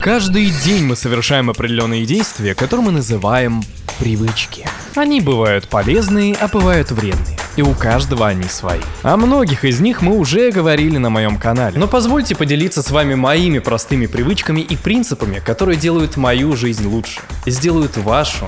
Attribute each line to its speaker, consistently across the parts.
Speaker 1: Каждый день мы совершаем определенные действия, которые мы называем привычки. Они бывают полезные, а бывают вредные. И у каждого они свои. О многих из них мы уже говорили на моем канале. Но позвольте поделиться с вами моими простыми привычками и принципами, которые делают мою жизнь лучше. И сделают вашу,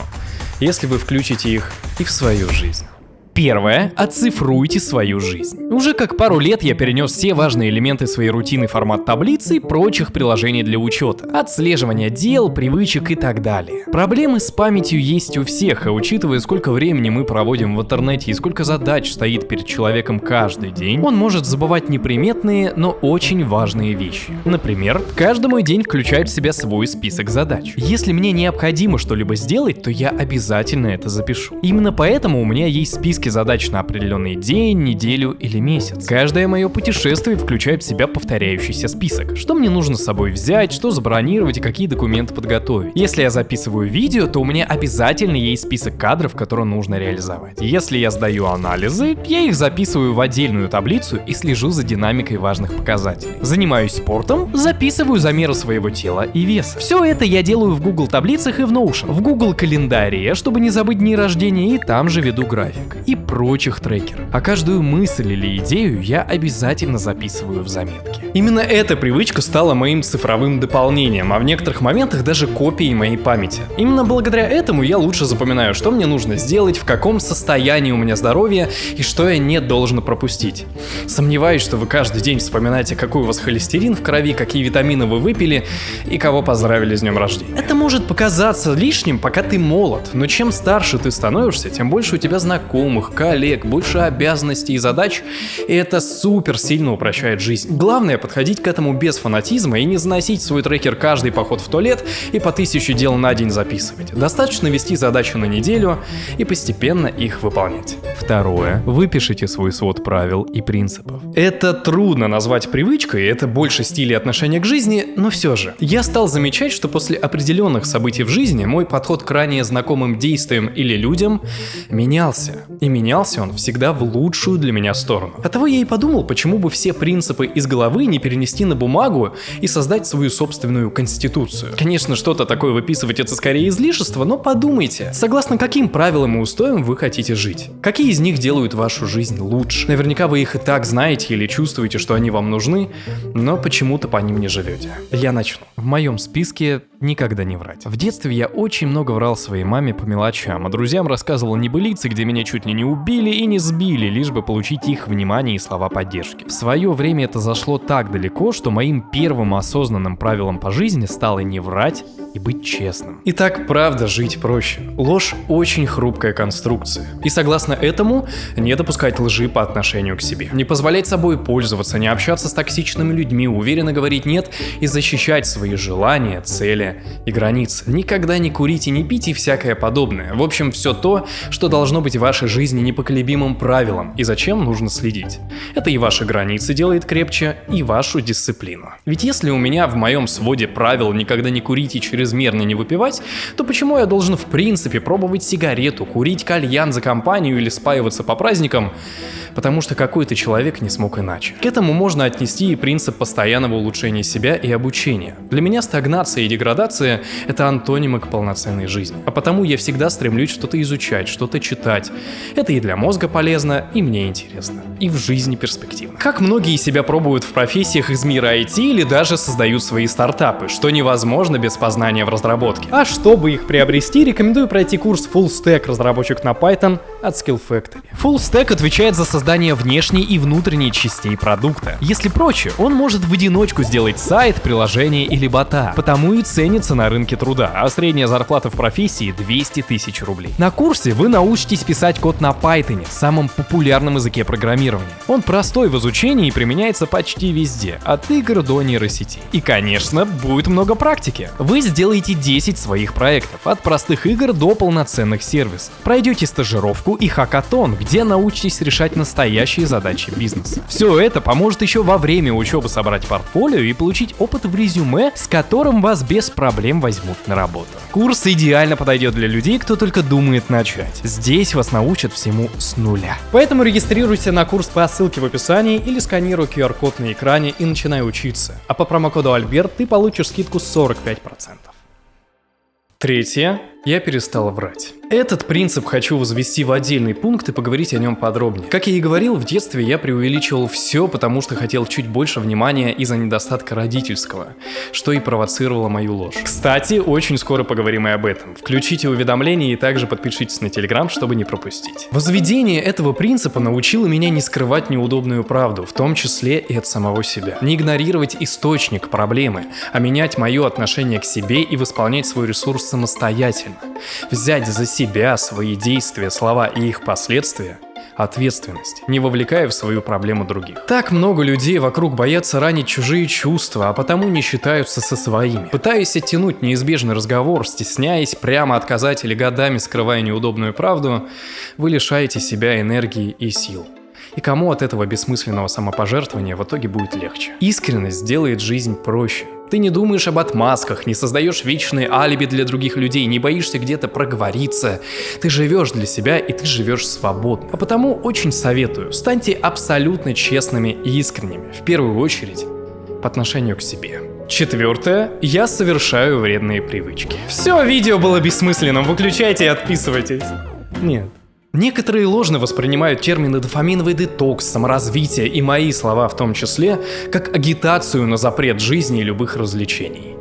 Speaker 1: если вы включите их и в свою жизнь. Первое. Оцифруйте свою жизнь. Уже как пару лет я перенес все важные элементы своей рутины в формат таблицы и прочих приложений для учета, отслеживания дел, привычек и так далее. Проблемы с памятью есть у всех, а учитывая, сколько времени мы проводим в интернете и сколько задач стоит перед человеком каждый день, он может забывать неприметные, но очень важные вещи. Например, каждый мой день включает в себя свой список задач. Если мне необходимо что-либо сделать, то я обязательно это запишу. Именно поэтому у меня есть списки задач на определенный день, неделю или месяц. Каждое мое путешествие включает в себя повторяющийся список. Что мне нужно с собой взять, что забронировать и какие документы подготовить. Если я записываю видео, то у меня обязательно есть список кадров, которые нужно реализовать. Если я сдаю анализы, я их записываю в отдельную таблицу и слежу за динамикой важных показателей. Занимаюсь спортом, записываю замеры своего тела и веса. Все это я делаю в Google таблицах и в Notion, в Google календаре, чтобы не забыть дни рождения, и там же веду график. И прочих трекеров. А каждую мысль или идею я обязательно записываю в заметки. Именно эта привычка стала моим цифровым дополнением, а в некоторых моментах даже копией моей памяти. Именно благодаря этому я лучше запоминаю, что мне нужно сделать, в каком состоянии у меня здоровье и что я не должен пропустить. Сомневаюсь, что вы каждый день вспоминаете, какой у вас холестерин в крови, какие витамины вы выпили и кого поздравили с днем рождения. Это может показаться лишним, пока ты молод, но чем старше ты становишься, тем больше у тебя знакомых, коллег, больше обязанностей и задач, и это супер сильно упрощает жизнь. Главное подходить к этому без фанатизма и не заносить свой трекер каждый поход в туалет и по 1000 дел на день записывать. Достаточно вести задачи на неделю и постепенно их выполнять. Второе. Выпишите свой свод правил и принципов. Это трудно назвать привычкой, это больше стиль и отношения к жизни, но все же. Я стал замечать, что после определенных событий в жизни мой подход к ранее знакомым действиям или людям менялся. И менялся он всегда в лучшую для меня сторону. Оттого я и подумал, почему бы все принципы из головы не перенести на бумагу и создать свою собственную конституцию. Конечно, что-то такое выписывать — это скорее излишество, но подумайте, согласно каким правилам и устоям вы хотите жить? Какие из них делают вашу жизнь лучше? Наверняка вы их и так знаете или чувствуете, что они вам нужны, но почему-то по ним не живете. Я начну. В моем списке никогда не врать. В детстве я очень много врал своей маме по мелочам, а друзьям рассказывал небылицы, где меня чуть ли не убили и не сбили, лишь бы получить их внимание и слова поддержки. В свое время это зашло так далеко, что моим первым осознанным правилом по жизни стало не врать и быть честным. И так правда жить проще. Ложь очень хрупкая конструкция. И согласно этому, не допускать лжи по отношению к себе. Не позволять собой пользоваться, не общаться с токсичными людьми, уверенно говорить нет и защищать свои желания, цели и границы. Никогда не курить и не пить и всякое подобное. В общем, все то, что должно быть в вашей жизни непоколебимым правилом и зачем нужно следить. Это и ваши границы делает крепче, и вашу дисциплину. Ведь если у меня в моем своде правил никогда не курить и чрезмерно не выпивать, то почему я должен в принципе пробовать сигарету, курить кальян за компанию или спаиваться по праздникам? Потому что какой-то человек не смог иначе. К этому можно отнести и принцип постоянного улучшения себя и обучения. Для меня стагнация и деградация — это антонимы к полноценной жизни. А потому я всегда стремлюсь что-то изучать, что-то читать. Это и для мозга полезно, и мне интересно. И в жизни перспективно. Как многие себя пробуют в профессиях из мира IT или даже создают свои стартапы, что невозможно без познания в разработке. А чтобы их приобрести, рекомендую пройти курс Full Stack разработчик на Python от Skill Factory. Full Stack отвечает за создание внешней и внутренней частей продукта. Если проще, он может в одиночку сделать сайт, приложение или бота. Потому и ценится на рынке труда, а средняя зарплата в профессии 200 тысяч рублей. На курсе вы научитесь писать код на Python, самом популярном языке программирования. Он простой в изучении и применяется почти везде, от игр до нейросетей. И, конечно, будет много практики. Вы сделаете сделаете 10 своих проектов, от простых игр до полноценных сервисов. Пройдете стажировку и хакатон, где научитесь решать настоящие задачи бизнеса. Все это поможет еще во время учебы собрать портфолио и получить опыт в резюме, с которым вас без проблем возьмут на работу. Курс идеально подойдет для людей, кто только думает начать. Здесь вас научат всему с нуля. Поэтому регистрируйся на курс по ссылке в описании или сканируй QR-код на экране и начинай учиться. А по промокоду Альберт ты получишь скидку 45%. Третье. Я перестал врать. Этот принцип хочу возвести в отдельный пункт и поговорить о нем подробнее. Как я и говорил, в детстве я преувеличивал все, потому что хотел чуть больше внимания из-за недостатка родительского, что и провоцировало мою ложь. Кстати, очень скоро поговорим и об этом. Включите уведомления и также подпишитесь на Telegram, чтобы не пропустить. Возведение этого принципа научило меня не скрывать неудобную правду, в том числе и от самого себя. Не игнорировать источник проблемы, а менять мое отношение к себе и восполнять свой ресурс самостоятельно. Взять за себя свои действия, слова и их последствия ответственность, не вовлекая в свою проблему других. Так много людей вокруг боятся ранить чужие чувства, а потому не считаются со своими. Пытаясь оттянуть неизбежный разговор, стесняясь прямо отказать или годами скрывая неудобную правду, вы лишаете себя энергии и сил. И кому от этого бессмысленного самопожертвования в итоге будет легче? Искренность сделает жизнь проще. Ты не думаешь об отмазках, не создаешь вечные алиби для других людей, не боишься где-то проговориться. Ты живешь для себя, и ты живешь свободно. А потому очень советую, станьте абсолютно честными и искренними, в первую очередь по отношению к себе. Четвертое. Я совершаю вредные привычки. Все, видео было бессмысленным, выключайте и отписывайтесь. Нет. Некоторые ложно воспринимают термины дофаминовый детокс, саморазвитие и мои слова в том числе, как агитацию на запрет жизни и любых развлечений.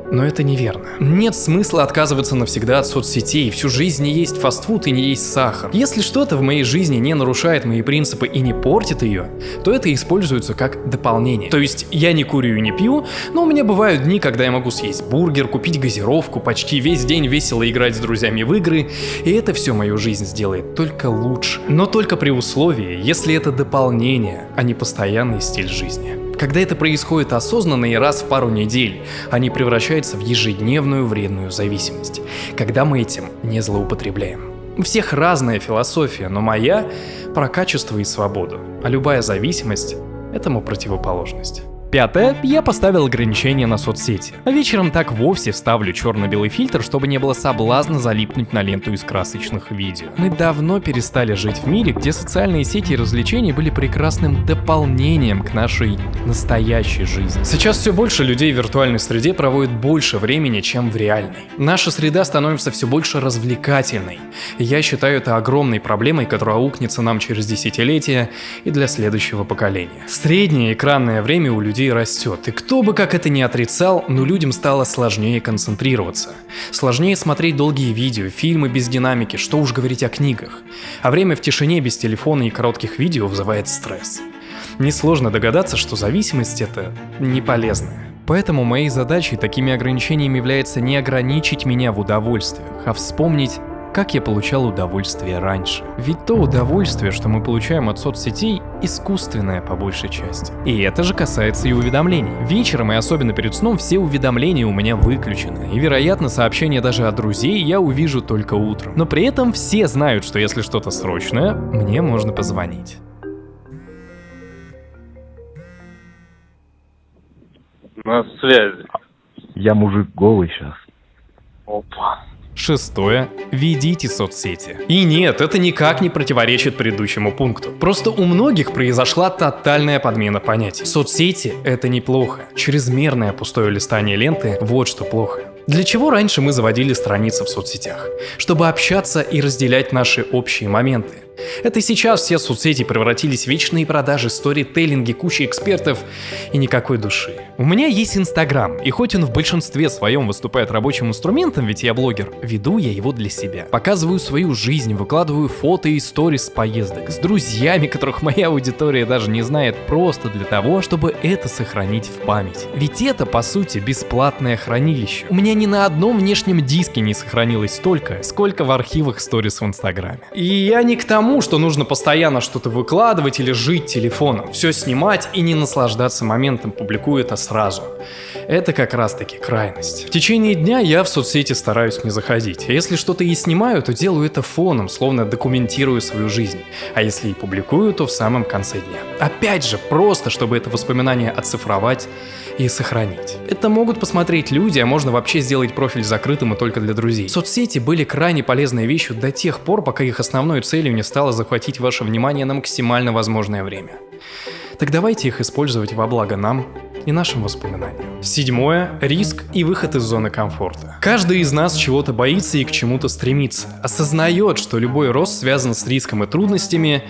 Speaker 1: Но это неверно. Нет смысла отказываться навсегда от соцсетей, всю жизнь не есть фастфуд и не есть сахар. Если что-то в моей жизни не нарушает мои принципы и не портит ее, то это используется как дополнение. То есть я не курю и не пью, но у меня бывают дни, когда я могу съесть бургер, купить газировку, почти весь день весело играть с друзьями в игры, и это все мою жизнь сделает только лучше. Но только при условии, если это дополнение, а не постоянный стиль жизни. Когда это происходит осознанно и раз в пару недель, а не превращается в ежедневную вредную зависимость. Когда мы этим не злоупотребляем. У всех разная философия, но моя про качество и свободу, а любая зависимость этому противоположность. Пятое. Я поставил ограничения на соцсети. А вечером так вовсе вставлю черно-белый фильтр, чтобы не было соблазна залипнуть на ленту из красочных видео. Мы давно перестали жить в мире, где социальные сети и развлечения были прекрасным дополнением к нашей настоящей жизни. Сейчас все больше людей в виртуальной среде проводят больше времени, чем в реальной. Наша среда становится все больше развлекательной. И я считаю это огромной проблемой, которая аукнется нам через десятилетия и для следующего поколения. Среднее экранное время у людей растет, и кто бы как это ни отрицал, но людям стало сложнее концентрироваться. Сложнее смотреть долгие видео, фильмы без динамики, что уж говорить о книгах. А время в тишине без телефона и коротких видео вызывает стресс. Несложно догадаться, что зависимость это не полезная. Поэтому моей задачей такими ограничениями является не ограничить меня в удовольствиях, а вспомнить, как я получал удовольствие раньше. Ведь то удовольствие, что мы получаем от соцсетей, искусственное по большей части. И это же касается и уведомлений. Вечером и особенно перед сном все уведомления у меня выключены. И, вероятно, сообщения даже от друзей я увижу только утром. Но при этом все знают, что если что-то срочное, мне можно позвонить.
Speaker 2: На связи.
Speaker 3: Я мужик голый сейчас.
Speaker 2: Опа.
Speaker 1: Шестое. Ведите соцсети. И нет, это никак не противоречит предыдущему пункту. Просто у многих произошла тотальная подмена понятий. Соцсети — это неплохо. Чрезмерное пустое листание ленты — вот что плохо. Для чего раньше мы заводили страницы в соцсетях? Чтобы общаться и разделять наши общие моменты. Это сейчас все соцсети превратились в вечные продажи, сторителлинги, куча экспертов и никакой души. У меня есть Инстаграм, и хоть он в большинстве своем выступает рабочим инструментом, ведь я блогер, веду я его для себя. Показываю свою жизнь, выкладываю фото и сторис с поездок, с друзьями, которых моя аудитория даже не знает, просто для того, чтобы это сохранить в памяти. Ведь это, по сути, бесплатное хранилище. У меня ни на одном внешнем диске не сохранилось столько, сколько в архивах сторис в Инстаграме. И я не к тому, тому, что нужно постоянно что-то выкладывать или жить телефоном, все снимать и не наслаждаться моментом, публикуя это сразу. Это как раз-таки крайность. В течение дня я в соцсети стараюсь не заходить. А если что-то и снимаю, то делаю это фоном, словно документирую свою жизнь. А если и публикую, то в самом конце дня. Опять же, просто чтобы это воспоминание оцифровать и сохранить. Это могут посмотреть люди, а можно вообще сделать профиль закрытым и только для друзей. Соцсети были крайне полезной вещью до тех пор, пока их основной целью не стало захватить ваше внимание на максимально возможное время. Так давайте их использовать во благо нам и нашим воспоминаниям. 7. Риск и выход из зоны комфорта. Каждый из нас чего-то боится и к чему-то стремится. Осознает, что любой рост связан с риском и трудностями,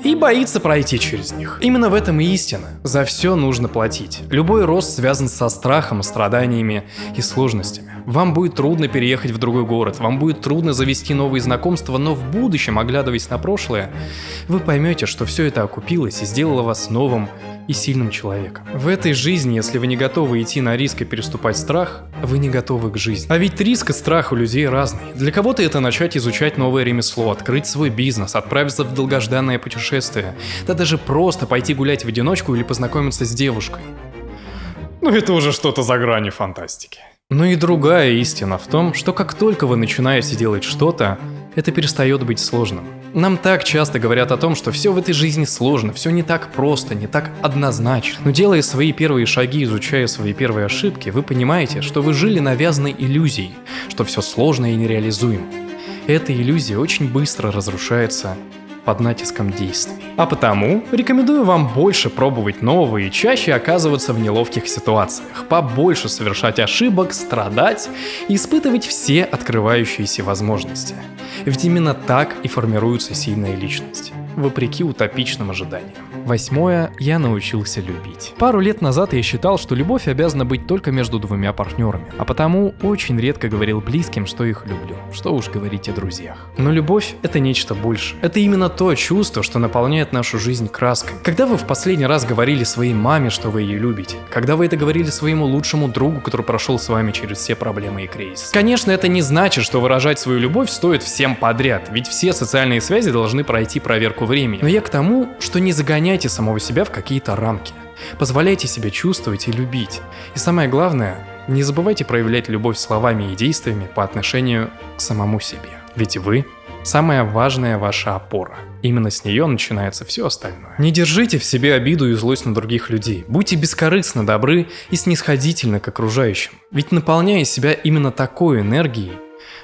Speaker 1: и боится пройти через них. Именно в этом и истина. За все нужно платить. Любой рост связан со страхом, страданиями и сложностями. Вам будет трудно переехать в другой город, вам будет трудно завести новые знакомства, но в будущем, оглядываясь на прошлое, вы поймете, что все это окупилось и сделало вас новым и сильным человеком. В этой жизни, если вы не готовы идти на риск и переступать страх, вы не готовы к жизни. А ведь риск и страх у людей разные. Для кого-то это начать изучать новое ремесло, открыть свой бизнес, отправиться в долгожданное путешествие, да даже просто пойти гулять в одиночку или познакомиться с девушкой. Ну это уже что-то за гранью фантастики. Но и другая истина в том, что как только вы начинаете делать что-то, это перестает быть сложным. Нам так часто говорят о том, что все в этой жизни сложно, все не так просто, не так однозначно. Но делая свои первые шаги, изучая свои первые ошибки, вы понимаете, что вы жили навязанной иллюзией, что все сложно и нереализуемо. Эта иллюзия очень быстро разрушается под натиском действий. А потому рекомендую вам больше пробовать новые и чаще оказываться в неловких ситуациях, побольше совершать ошибок, страдать и испытывать все открывающиеся возможности. Ведь именно так и формируется сильная личность, вопреки утопичным ожиданиям. 8. Я научился любить. Пару лет назад я считал, что любовь обязана быть только между двумя партнерами, а потому очень редко говорил близким, что их люблю. Что уж говорить о друзьях. Но любовь — это нечто больше. Это именно то чувство, что наполняет нашу жизнь краской. Когда вы в последний раз говорили своей маме, что вы ее любите? Когда вы это говорили своему лучшему другу, который прошел с вами через все проблемы и кризисы? Конечно, это не значит, что выражать свою любовь стоит всем подряд, ведь все социальные связи должны пройти проверку времени. Но я к тому, что не загоняйте самого себя в какие-то рамки. Позволяйте себе чувствовать и любить. И самое главное, не забывайте проявлять любовь словами и действиями по отношению к самому себе. Ведь вы – самая важная ваша опора. Именно с нее начинается все остальное. Не держите в себе обиду и злость на других людей. Будьте бескорыстно добры и снисходительны к окружающим. Ведь наполняя себя именно такой энергией,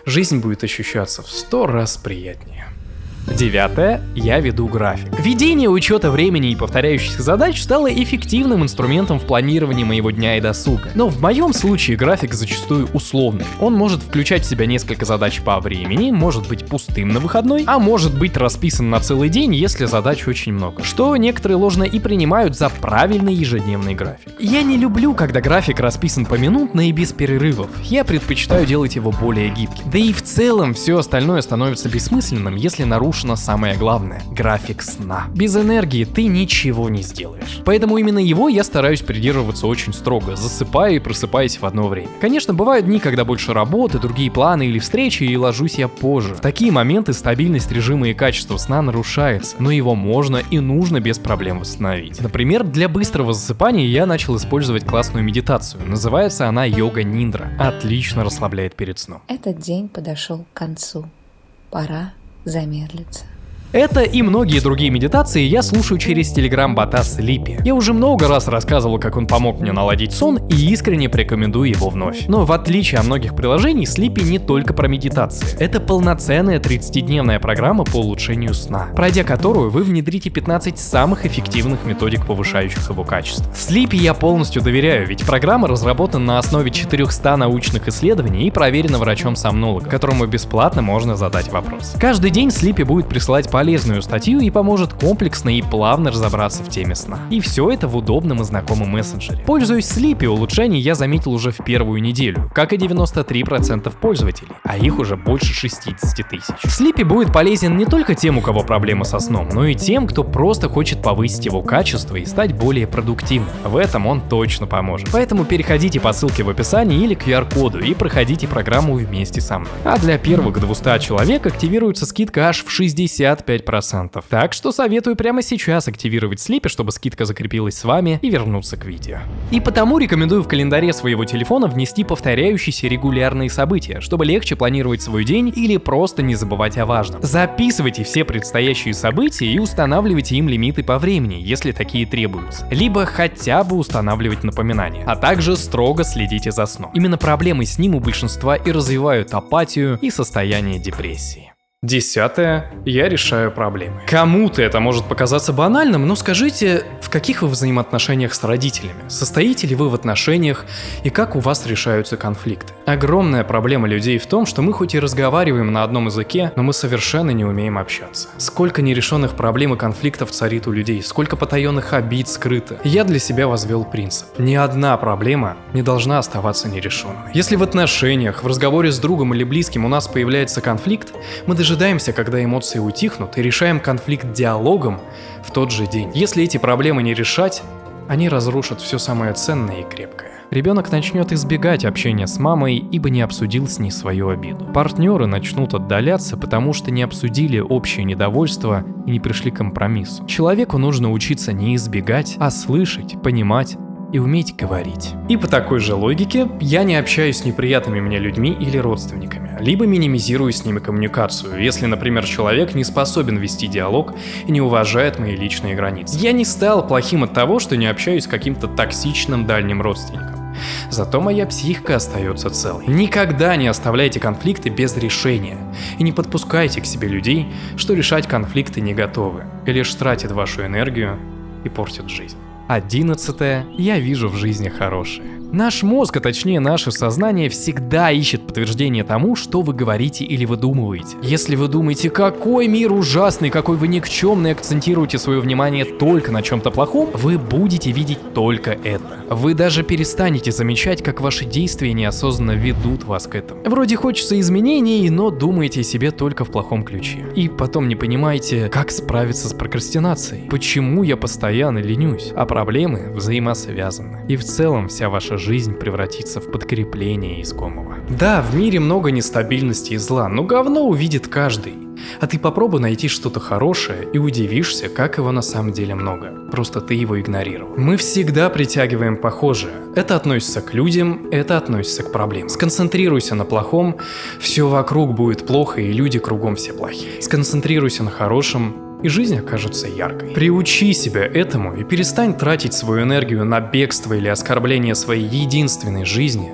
Speaker 1: жизнь будет ощущаться в 100 раз приятнее. 9. Я веду график. Ведение учета времени и повторяющихся задач стало эффективным инструментом в планировании моего дня и досуга. Но в моем случае график зачастую условный. Он может включать в себя несколько задач по времени, может быть пустым на выходной, а может быть расписан на целый день, если задач очень много. Что некоторые ложно и принимают за правильный ежедневный график. Я не люблю, когда график расписан поминутно и без перерывов. Я предпочитаю делать его более гибким. Да и в целом все остальное становится бессмысленным, если нарушено самое главное – график сна. Без энергии ты ничего не сделаешь. Поэтому именно его я стараюсь придерживаться очень строго, засыпая и просыпаясь в одно время. Конечно, бывают дни, когда больше работы, другие планы или встречи, и ложусь я позже. В такие моменты стабильность режима и качество сна нарушается, но его можно и нужно без проблем восстановить. Например, для быстрого засыпания я начал использовать классную медитацию. Называется она йога-ниндра. Отлично расслабляет перед сном.
Speaker 4: Этот день подошел к концу. Пора замедлиться.
Speaker 1: Это и многие другие медитации я слушаю через телеграм-бота Sleepy. Я уже много раз рассказывал, как он помог мне наладить сон, и искренне порекомендую его вновь. Но в отличие от многих приложений, Sleepy не только про медитации. Это полноценная 30-дневная программа по улучшению сна, пройдя которую вы внедрите 15 самых эффективных методик, повышающих его качество. Sleepy я полностью доверяю, ведь программа разработана на основе 400 научных исследований и проверена врачом-сомнологом, которому бесплатно можно задать вопрос. Каждый день Sleepy будет присылать полезную статью и поможет комплексно и плавно разобраться в теме сна. И все это в удобном и знакомом мессенджере. Пользуясь Sleepy, улучшений я заметил уже в первую неделю, как и 93% пользователей, а их уже больше 60 тысяч. Sleepy будет полезен не только тем, у кого проблемы со сном, но и тем, кто просто хочет повысить его качество и стать более продуктивным. В этом он точно поможет. Поэтому переходите по ссылке в описании или QR-коду и проходите программу вместе со мной. А для первых 200 человек активируется скидка аж в 65%. 55%. Так что советую прямо сейчас активировать Sleepy, чтобы скидка закрепилась с вами, и вернуться к видео. И потому рекомендую в календаре своего телефона внести повторяющиеся регулярные события, чтобы легче планировать свой день или просто не забывать о важном. Записывайте все предстоящие события и устанавливайте им лимиты по времени, если такие требуются. Либо хотя бы устанавливать напоминания. А также строго следите за сном. Именно проблемы с ним у большинства и развивают апатию и состояние депрессии. 10. Я решаю проблемы. Кому-то это может показаться банальным, но скажите, в каких вы взаимоотношениях с родителями? Состоите ли вы в отношениях и как у вас решаются конфликты? Огромная проблема людей в том, что мы хоть и разговариваем на одном языке, но мы совершенно не умеем общаться. Сколько нерешенных проблем и конфликтов царит у людей, сколько потаенных обид скрыто. Я для себя возвел принцип: ни одна проблема не должна оставаться нерешенной. Если в отношениях, в разговоре с другом или близким у нас появляется конфликт, мы дожидаемся, когда эмоции утихнут, и решаем конфликт диалогом в тот же день. Если эти проблемы не решать, они разрушат все самое ценное и крепкое. Ребенок начнет избегать общения с мамой, ибо не обсудил с ней свою обиду. Партнеры начнут отдаляться, потому что не обсудили общее недовольство и не пришли к компромиссу. Человеку нужно учиться не избегать, а слышать, понимать и уметь говорить. И по такой же логике я не общаюсь с неприятными мне людьми или родственниками, либо минимизирую с ними коммуникацию, если, например, человек не способен вести диалог и не уважает мои личные границы. Я не стал плохим от того, что не общаюсь с каким-то токсичным дальним родственником. Зато моя психика остается целой. Никогда не оставляйте конфликты без решения. И не подпускайте к себе людей, что решать конфликты не готовы, и лишь тратят вашу энергию и портят жизнь. 11. Я вижу в жизни хорошее. Наш мозг, а точнее наше сознание, всегда ищет подтверждение тому, что вы говорите или выдумываете. Если вы думаете, какой мир ужасный, какой вы никчемный, акцентируете свое внимание только на чем-то плохом, вы будете видеть только это. Вы даже перестанете замечать, как ваши действия неосознанно ведут вас к этому. Вроде хочется изменений, но думаете о себе только в плохом ключе. И потом не понимаете, как справиться с прокрастинацией. Почему я постоянно ленюсь? А проблемы взаимосвязаны. И в целом вся ваша жизнь превратится в подкрепление искомого. Да, в мире много нестабильности и зла, но говно увидит каждый. А ты попробуй найти что-то хорошее и удивишься, как его на самом деле много. Просто ты его игнорировал. Мы всегда притягиваем похожее. Это относится к людям, это относится к проблемам. Сконцентрируйся на плохом, все вокруг будет плохо и люди кругом все плохие. Сконцентрируйся на хорошем, и жизнь окажется яркой. Приучи себя этому и перестань тратить свою энергию на бегство или оскорбление своей единственной жизни,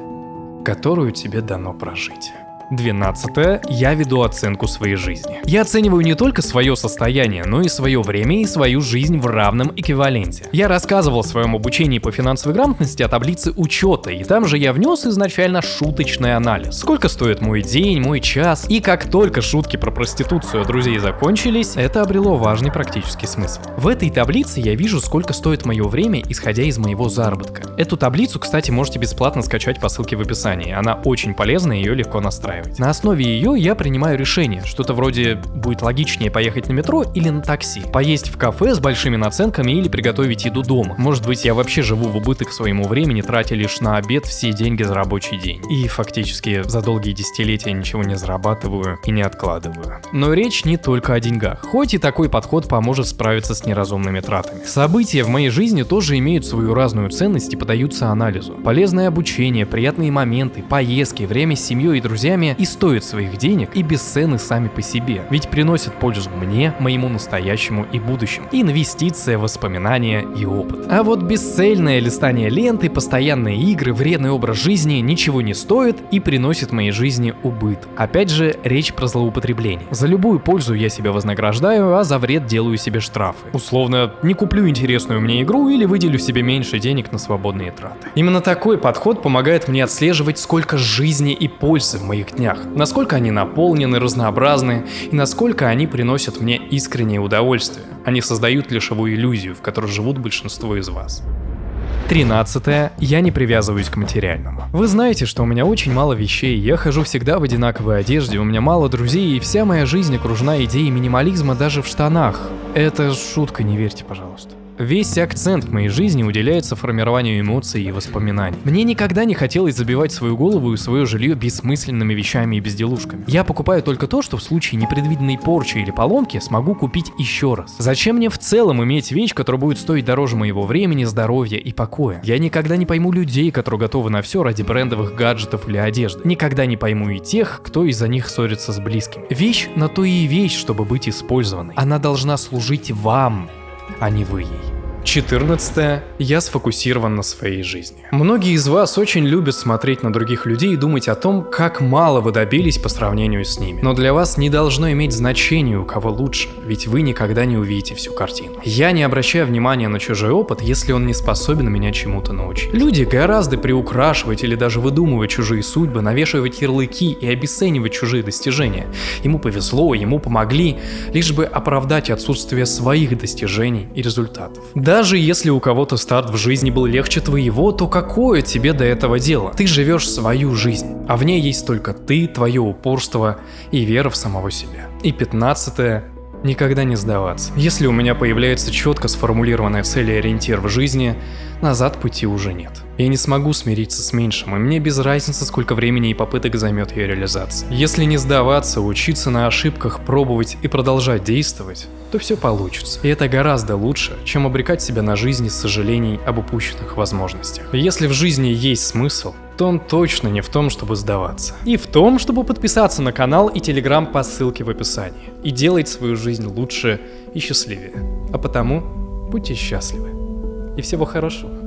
Speaker 1: которую тебе дано прожить. 12. Я веду оценку своей жизни. Я оцениваю не только свое состояние, но и свое время и свою жизнь в равном эквиваленте. Я рассказывал в своем обучении по финансовой грамотности о таблице учета, и там же я внес изначально шуточный анализ. Сколько стоит мой день, мой час. И как только шутки про проституцию друзей закончились, это обрело важный практический смысл. В этой таблице я вижу, сколько стоит мое время, исходя из моего заработка. Эту таблицу, кстати, можете бесплатно скачать по ссылке в описании. Она очень полезна, ее легко настраивать. На основе ее я принимаю решение. Что-то вроде будет логичнее поехать на метро или на такси, поесть в кафе с большими наценками или приготовить еду дома. Может быть, я вообще живу в убыток своему времени, тратя лишь на обед все деньги за рабочий день. И фактически за долгие десятилетия ничего не зарабатываю и не откладываю. Но речь не только о деньгах. Хоть и такой подход поможет справиться с неразумными тратами. События в моей жизни тоже имеют свою разную ценность и поддаются анализу. Полезное обучение, приятные моменты, поездки, время с семьей и друзьями и стоят своих денег и бесценны сами по себе, ведь приносят пользу мне, моему настоящему и будущему. Инвестиция, воспоминания и опыт. А вот бесцельное листание ленты, постоянные игры, вредный образ жизни ничего не стоит и приносит моей жизни убыток. Опять же, речь про злоупотребление. За любую пользу я себя вознаграждаю, а за вред делаю себе штрафы. Условно, не куплю интересную мне игру или выделю себе меньше денег на свободные траты. Именно такой подход помогает мне отслеживать, сколько жизни и пользы в моих днях, насколько они наполнены, разнообразны и насколько они приносят мне искреннее удовольствие, а не создают лишевую иллюзию, в которой живут большинство из вас. 13. Я не привязываюсь к материальному. Вы знаете, что у меня очень мало вещей, я хожу всегда в одинаковой одежде, у меня мало друзей, и вся моя жизнь окружена идеей минимализма даже в штанах. Это шутка, не верьте, пожалуйста. Весь акцент в моей жизни уделяется формированию эмоций и воспоминаний. Мне никогда не хотелось забивать свою голову и свое жилье бессмысленными вещами и безделушками. Я покупаю только то, что в случае непредвиденной порчи или поломки смогу купить еще раз. Зачем мне в целом иметь вещь, которая будет стоить дороже моего времени, здоровья и покоя? Я никогда не пойму людей, которые готовы на все ради брендовых гаджетов или одежды. Никогда не пойму и тех, кто из-за них ссорится с близкими. Вещь на то и вещь, чтобы быть использованной. Она должна служить вам, а не вы ей. 14. Я сфокусирован на своей жизни. Многие из вас очень любят смотреть на других людей и думать о том, как мало вы добились по сравнению с ними. Но для вас не должно иметь значения, у кого лучше, ведь вы никогда не увидите всю картину. Я не обращаю внимания на чужой опыт, если он не способен меня чему-то научить. Люди гораздо приукрашивать или даже выдумывать чужие судьбы, навешивать ярлыки и обесценивать чужие достижения. Ему повезло, ему помогли, лишь бы оправдать отсутствие своих достижений и результатов. Даже если у кого-то старт в жизни был легче твоего, то какое тебе до этого дело? Ты живешь свою жизнь, а в ней есть только ты, твое упорство и вера в самого себя. И 15. Никогда не сдаваться. Если у меня появляется четко сформулированная цель и ориентир в жизни, назад пути уже нет. Я не смогу смириться с меньшим, и мне без разницы, сколько времени и попыток займет ее реализация. Если не сдаваться, учиться на ошибках, пробовать и продолжать действовать, то все получится. И это гораздо лучше, чем обрекать себя на жизнь из сожалений об упущенных возможностях. И если в жизни есть смысл, то он точно не в том, чтобы сдаваться. И в том, чтобы подписаться на канал и телеграм по ссылке в описании. И делать свою жизнь лучше и счастливее. А потому будьте счастливы. И всего хорошего.